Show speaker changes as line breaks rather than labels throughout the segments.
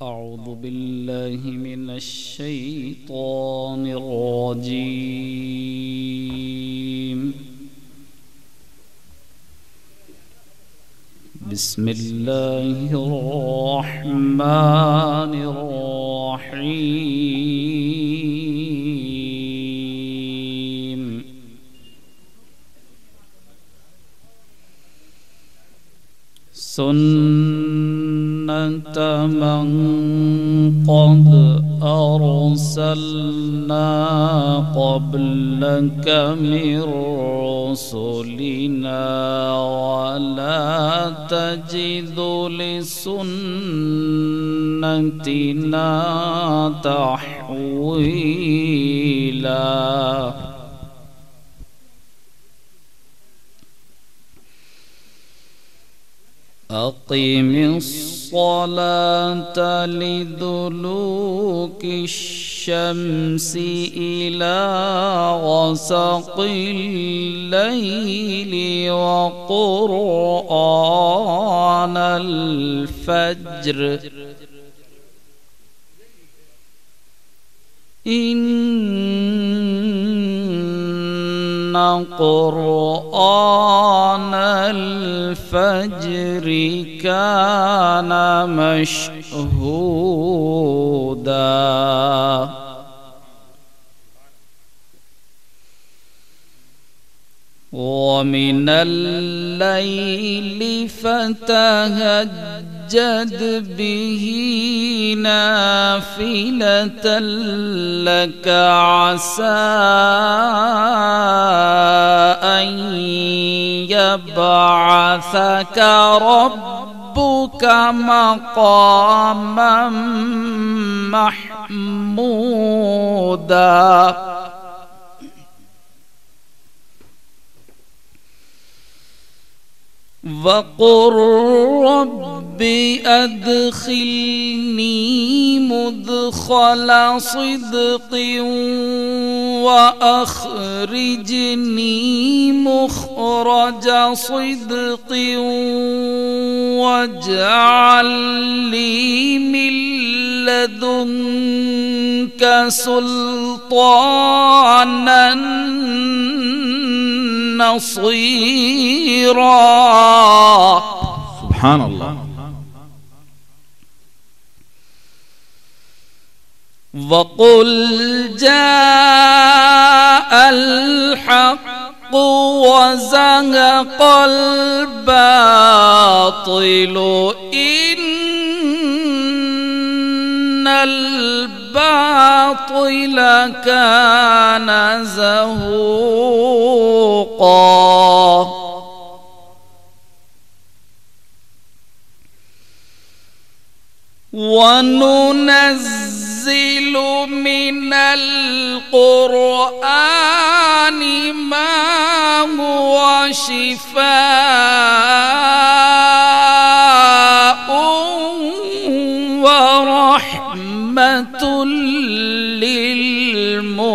أعوذ بالله من الشيطان الرجيم. بسم الله الرحمن الرحيم. سنة من قد أرسلنا قبلك من رسلنا ولا تجد لسنتنا تحويلا. أقم الصلاة لدلوك الشمس إلى غسق الليل وقرآن الفجر إن قرآن الفجر كان مشهودا. ومن الليل فتهجد به نافلة لك عسى أن يبعثك ربك مقاما محمودا. وقل رب أدخلني مدخل صدق وأخرجني مخرج صدق واجعل لي من لدنك سلطانا نصيرا.
سبحان الله.
وقل جاء الحق وزهق الباطل إن الباطل كان زهوقا. وننزل من القرآن ما هو شفاء ورحمة للمؤمنين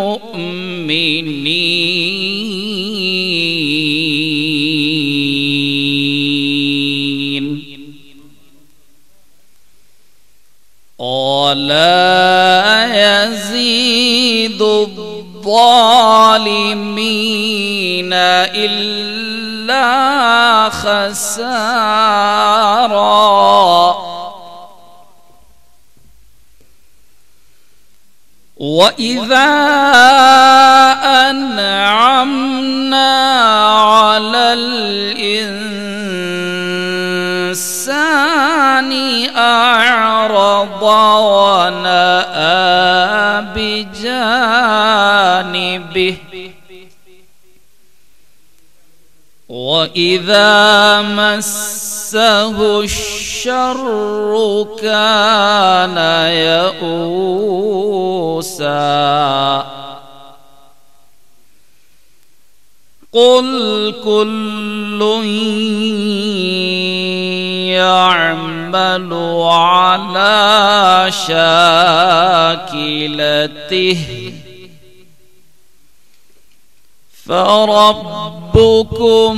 ولا يزيد الظالمين إلا خسارا. وإذا أنعمنا على الإنسان أعرض ونأى بجانبه وإذا مسه الشر كان يئوسا. قل كل يعمل على شاكلته فربكم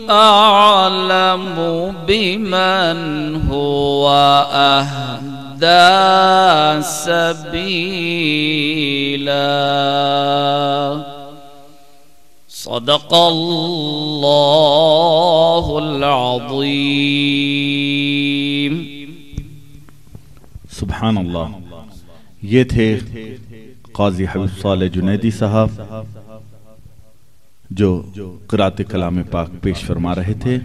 أعلم بمن هو أهدى أهدى سبيلا صدق الله العظيم।
सुभान अल्लाह। ये थे काजी हबीब सालेह जुनैदी साहब जो क़िरात कलाम पाक पेश फरमा रहे थे।